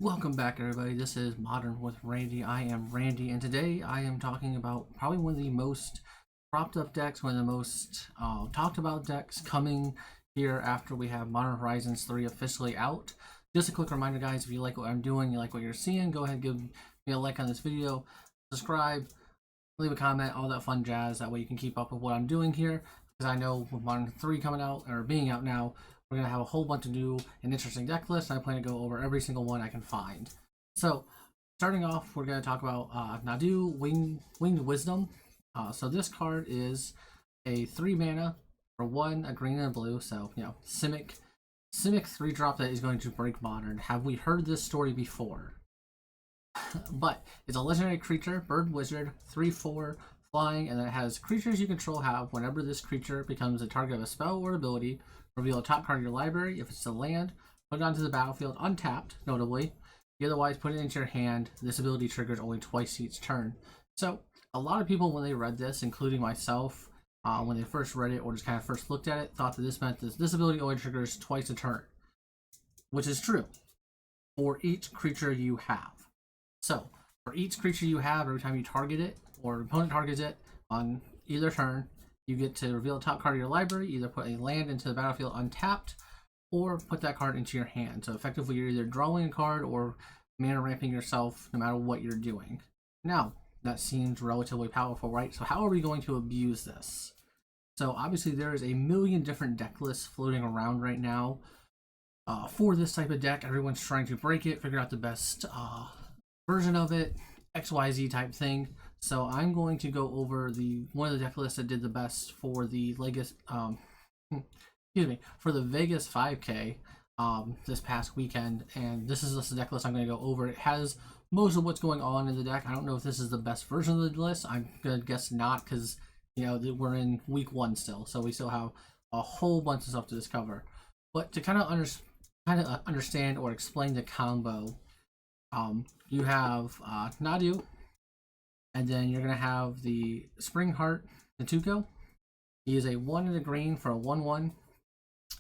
Welcome back, everybody. This is Modern with Randy. I am Randy, and today I am talking about probably one of the most propped up decks, one of the most talked about decks coming here after we have Modern Horizons 3 officially out. Just a quick reminder, guys, if you like what I'm doing, you like what you're seeing, go ahead and give me a like on this video, subscribe, leave a comment, all that fun jazz. That way you can keep up with what I'm doing here, because I know with Modern 3 coming out, or being out now, we're going to have a whole bunch of new and interesting deck lists, and I plan to go over every single one I can find. So, starting off, we're going to talk about Nadu, Winged Wisdom. So this card is a 3 mana for 1, a green and a blue, so, Simic 3-drop that is going to break Modern. Have we heard this story before? But it's a legendary creature, bird wizard, 3/4, flying, and then it has creatures you control have whenever this creature becomes a target of a spell or ability. Reveal a top card of your library. If it's a land, put it onto the battlefield untapped, notably. You otherwise put it into your hand. This ability triggers only twice each turn. So, a lot of people, when they read this, including myself, when they first read it or just kind of first looked at it, thought that this meant this ability only triggers twice a turn. Which is true. For each creature you have. So, for each creature you have, every time you target it, or opponent targets it on either turn, you get to reveal a top card of your library, either put a land into the battlefield untapped, or put that card into your hand. So effectively, you're either drawing a card or mana ramping yourself, no matter what you're doing. Now, that seems relatively powerful, right? So how are we going to abuse this? So obviously, there is a million different deck lists floating around right now for this type of deck. Everyone's trying to break it, figure out the best version of it, XYZ type thing. So I'm going to go over one of the deck lists that did the best for the for the Vegas 5K this past weekend, and this is the deck list I'm going to go over. It has most of what's going on in the deck. I don't know if this is the best version of the list. I'm gonna guess not, because we're in week 1 still, so we still have a whole bunch of stuff to discover. But to kind of understand or explain the combo, you have Nadu. And then you're going to have the Springheart Natuko. He is a 1 and a green for a 1/1.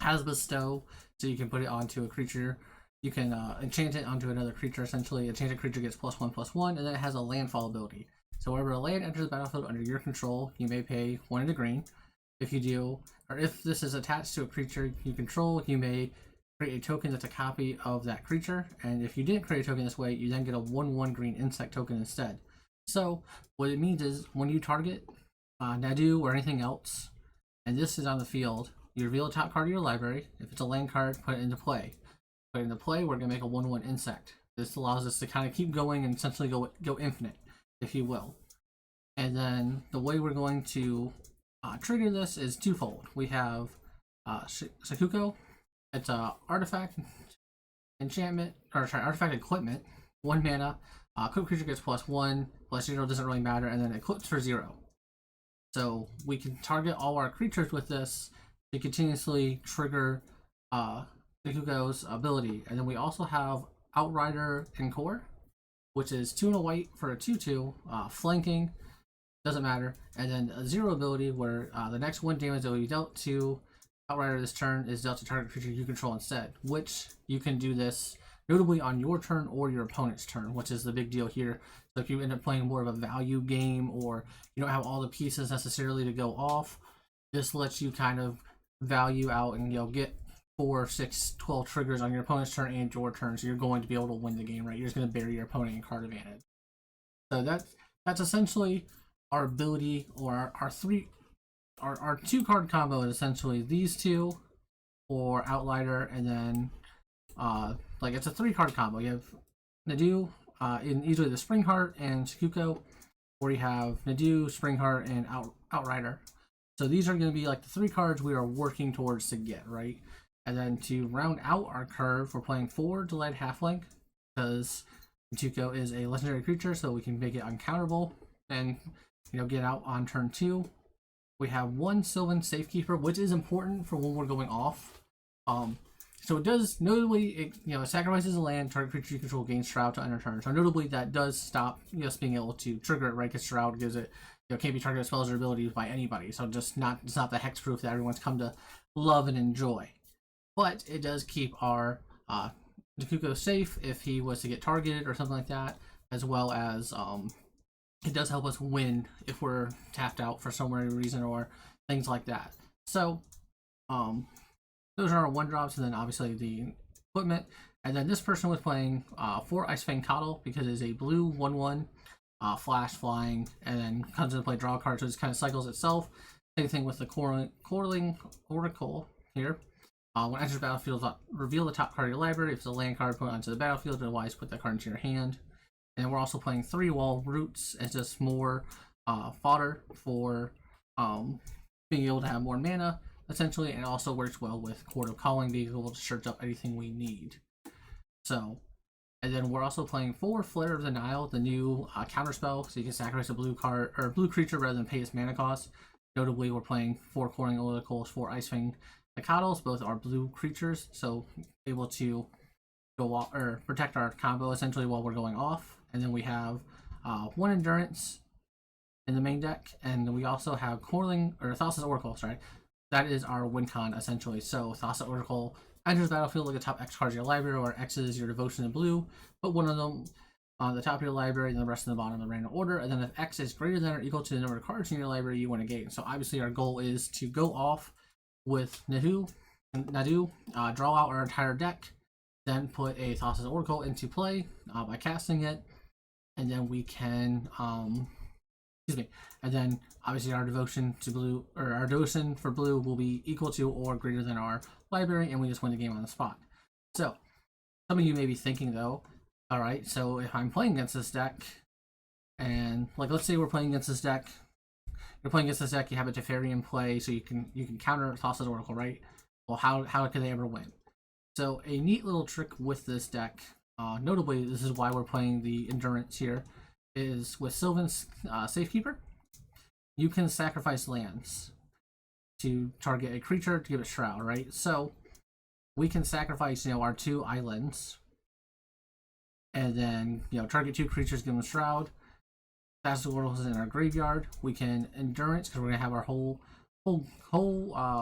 Has Bestow, so you can put it onto a creature. You can enchant it onto another creature, essentially. Enchanted creature gets +1/+1, and then it has a landfall ability. So whenever a land enters the battlefield under your control, you may pay 1 and a green. If you do, or if this is attached to a creature you control, you may create a token that's a copy of that creature. And if you didn't create a token this way, you then get a 1/1 green insect token instead. So, what it means is, when you target Nadu or anything else, and this is on the field, you reveal a top card of your library. If it's a land card, put it into play. Put it into play, we're going to make a 1/1 insect. This allows us to kind of keep going and essentially go infinite, if you will. And then, the way we're going to trigger this is twofold. We have Sakuko. It's a artifact enchantment, or sorry, artifact equipment, 1 mana. Equipped creature gets +1, +0 doesn't really matter, and then equips for 0. So we can target all our creatures with this to continuously trigger Sakuko's ability. And then we also have Outrider and Core, which is 2 and a white for a 2/2, flanking, doesn't matter. And then a 0 ability where the next 1 damage that will be dealt to Outrider this turn is dealt to target creature you control instead, which you can do this notably on your turn or your opponent's turn, which is the big deal here. So if you end up playing more of a value game, or you don't have all the pieces necessarily to go off, this lets you kind of value out and get 4, 6, 12 triggers on your opponent's turn and your turn, so you're going to be able to win the game, right? You're just going to bury your opponent in card advantage. So that's essentially our ability, or our 2-card combo is essentially these two, or Outrider, and then it's a 3-card combo. You have Nadu, in usually the Springheart and Sakuko, or you have Nadu, Springheart, and Outrider. So these are going to be like the 3 cards we are working towards to get, right? And then to round out our curve, we're playing 4 Delayed Halflink, because Natuko is a legendary creature, so we can make it uncounterable and get out on turn 2. We have 1 Sylvan Safekeeper, which is important for when we're going off. So it does, notably, it sacrifices a land, target creature you control gains Shroud to enter turn. So notably, that does stop us being able to trigger it, right? Because Shroud gives it, can't be targeted spells or abilities by anybody. So it's not the hexproof that everyone's come to love and enjoy. But it does keep our Nakuko safe if he was to get targeted or something like that, as well as it does help us win if we're tapped out for some reason or things like that. So those are our 1-drops, and then obviously the equipment. And then this person was playing 4 Ice Fang Coddle because it is a blue 1/1 flash flying, and then comes into play draw a card, so it just kind of cycles itself. Same thing with the Coiling Oracle here. When it enters the battlefield, reveal the top card of your library. If it's a land card, put it onto the battlefield, otherwise put that card into your hand. And we're also playing 3 Wall Roots as just more fodder for being able to have more mana, essentially, and also works well with Court of Calling, being able to search up anything we need. So, and then we're also playing 4 Flare of the Nile, the new counter spell, so you can sacrifice a blue card or a blue creature rather than pay its mana cost. Notably, we're playing 4 Coiling Oracles, 4 Ice Fang Coddles. Both are blue creatures, so able to go off or protect our combo essentially while we're going off. And then we have 1 Endurance in the main deck, and we also have Coiling or Thassa's Oracle. Sorry, that is our win con essentially. So Thassa's Oracle enters the battlefield, look at top X cards of your library, where X is your devotion in blue. Put one of them on the top of your library, and the rest on the bottom in random order. And then if X is greater than or equal to the number of cards in your library, you win a game. So obviously our goal is to go off with Nadu, draw out our entire deck, then put a Thassa's Oracle into play by casting it, and then we can, and then obviously our devotion to blue, or our devotion for blue will be equal to or greater than our library, and we just win the game on the spot. So, some of you may be thinking though, alright, so if I'm playing against this deck, and like let's say we're playing against this deck, you're playing against this deck, you have a Teferi in play, so you can counter Thassa's Oracle, right? Well, how can they ever win? So a neat little trick with this deck, notably this is why we're playing the Endurance here, is with Sylvan's Safekeeper, you can sacrifice lands to target a creature to give it Shroud, right? So we can sacrifice, our 2 islands, and then target 2 creatures, give them Shroud. Thassa's Oracle is in our graveyard. We can Endurance because we're gonna have our whole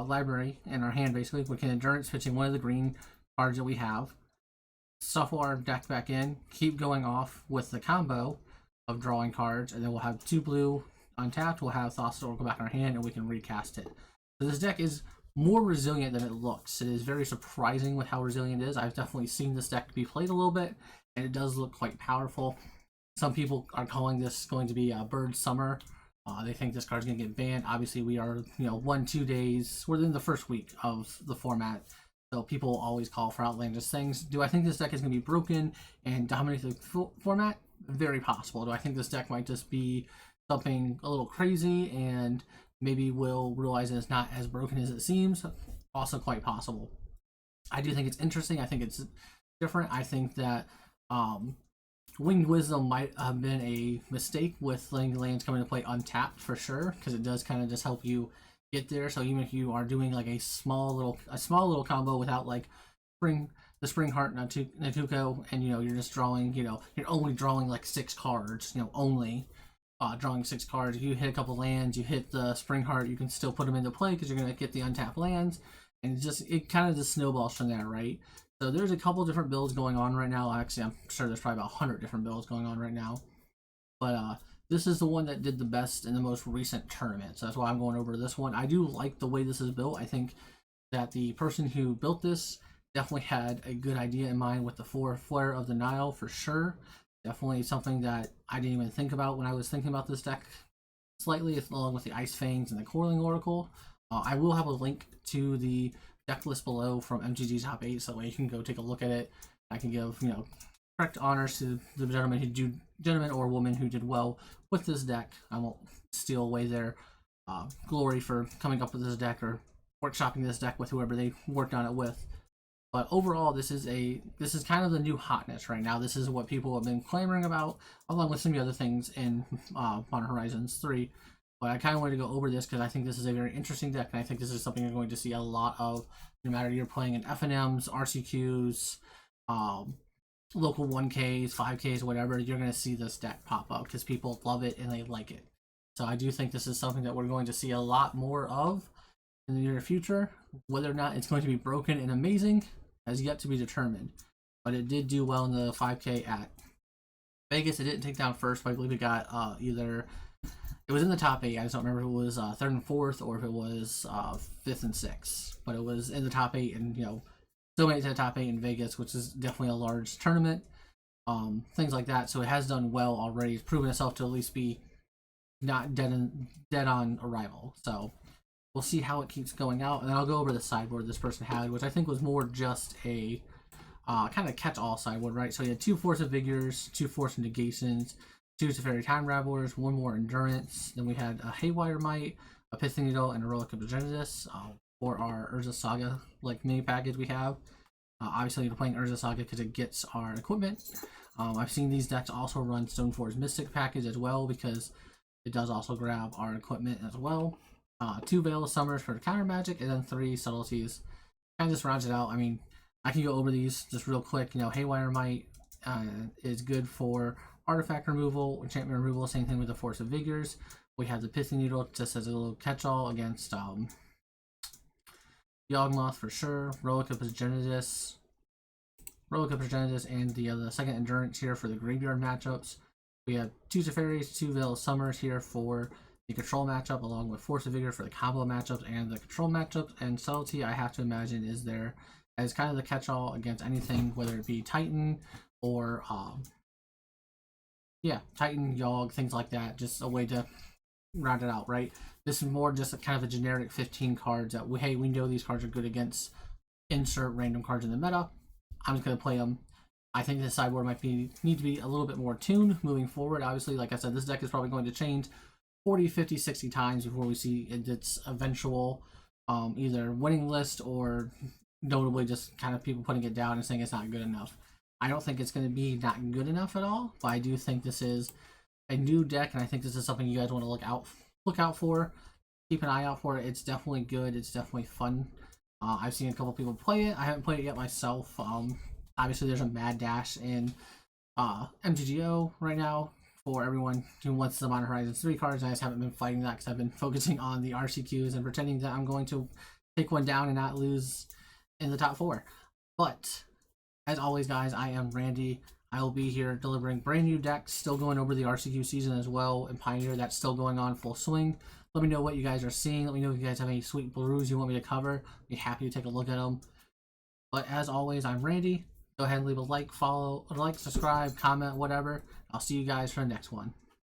library in our hand. Basically, we can Endurance pitching one of the green cards that we have, shuffle our deck back in, keep going off with the combo of drawing cards, and then we'll have 2 blue untapped. We'll have Thassa's Oracle back in our hand, and we can recast it. So this deck is more resilient than it looks. It is very surprising with how resilient it is. I've definitely seen this deck be played a little bit, and it does look quite powerful. Some people are calling this going to be a Bird Summer. They think this card's going to get banned. Obviously, we are 1-2 days. We're in the first week of the format, so people always call for outlandish things. Do I think this deck is going to be broken and dominate the format? Very possible. Do I think this deck might just be something a little crazy and maybe we'll realize it's not as broken as it seems? Also quite possible. I do think it's interesting. I think it's different. I think that Winged Wisdom might have been a mistake with letting lands come into play untapped for sure, because it does kind of just help you get there. So even if you are doing like a small little combo without like the Spring Heart Natuko, and you're just drawing, you're only drawing like 6 cards, only drawing 6 cards. If you hit a couple lands, you hit the Spring Heart, you can still put them into play because you're gonna get the untapped lands, and it kind of just snowballs from there, right? So there's a couple different builds going on right now. Actually, I'm sure there's probably about 100 different builds going on right now. But this is the one that did the best in the most recent tournament. So that's why I'm going over this one. I do like the way this is built. I think that the person who built this definitely had a good idea in mind with the 4 Flare of the Nile for sure. Definitely something that I didn't even think about when I was thinking about this deck slightly, along with the Ice Fangs and the Coiling Oracle. I will have a link to the deck list below from MGG's Top 8, so that way you can go take a look at it. I can give, correct honors to the gentleman or woman who did well with this deck. I won't steal away their glory for coming up with this deck or workshopping this deck with whoever they worked on it with. But overall, this is kind of the new hotness right now. This is what people have been clamoring about, along with some of the other things in Modern Horizons 3. But I kind of wanted to go over this because I think this is a very interesting deck, and I think this is something you're going to see a lot of, no matter you're playing in FNMs, RCQs, local 1Ks, 5Ks, whatever, you're going to see this deck pop up because people love it and they like it. So I do think this is something that we're going to see a lot more of in the near future. Whether or not it's going to be broken and amazing has yet to be determined. but it did do well in the 5K at Vegas. It didn't take down first, but I believe it got either it was in the top 8. I just don't remember if it was 3rd and 4th or if it was 5th and 6th. But it was in the top 8, and still made it to the top 8 in Vegas, which is definitely a large tournament. Things like that. So it has done well already. It's proven itself to at least be not dead on arrival. So we'll see how it keeps going out, and then I'll go over the sideboard this person had, which I think was more just a kind of catch-all sideboard, right? So he had 2 Force of Vigors, 2 Force of Negations, 2 Teferi Time Ravelers, 1 more Endurance. Then we had a Haywire Might, a Pithing Needle, and a Relic of Progenitus for our Urza Saga mini package we have. Obviously, we're playing Urza Saga because it gets our equipment. I've seen these decks also run Stoneforge Mystic package as well because it does also grab our equipment as well. 2 Veil of Summers for the counter magic, and then 3 Subtleties. Kind of just rounds it out. I mean, I can go over these just real quick. Haywire Might is good for artifact removal, enchantment removal, same thing with the Force of Vigors. We have the Pithing Needle just as a little catch-all against Yawgmoth for sure. Relic of Progenitus, and the second Endurance here for the graveyard matchups. We have 2 Teferis, 2 Veil of Summers here for the control matchup, along with Force of Vigor for the combo matchups and the control matchups. And Subtlety, I have to imagine, is there as kind of the catch-all against anything, whether it be Titan or Titan, Yawg, things like that. Just a way to round it out, right? This is more just a kind of a generic 15 cards that we know these cards are good against insert random cards in the meta. I'm just going to play them. I think the sideboard might need to be a little bit more tuned moving forward. Obviously, like I said, this deck is probably going to change 40, 50, 60 times before we see its eventual either winning list or notably just kind of people putting it down and saying it's not good enough. I don't think it's going to be not good enough at all, but I do think this is a new deck, and I think this is something you guys want to look out for. Keep an eye out for it. It's definitely good. It's definitely fun. I've seen a couple people play it. I haven't played it yet myself. Obviously, there's a mad dash in MTGO right now for everyone who wants the Modern Horizons 3 cards. I just haven't been fighting that because I've been focusing on the RCQs and pretending that I'm going to take one down and not lose in the top 4. But as always, guys, I am Randy. I will be here delivering brand new decks, still going over the RCQ season as well, and Pioneer, that's still going on full swing. Let me know what you guys are seeing. Let me know if you guys have any sweet brews you want me to cover. I'd be happy to take a look at them. But as always, I'm Randy. Go ahead and leave a like, subscribe, comment, whatever. I'll see you guys for the next one.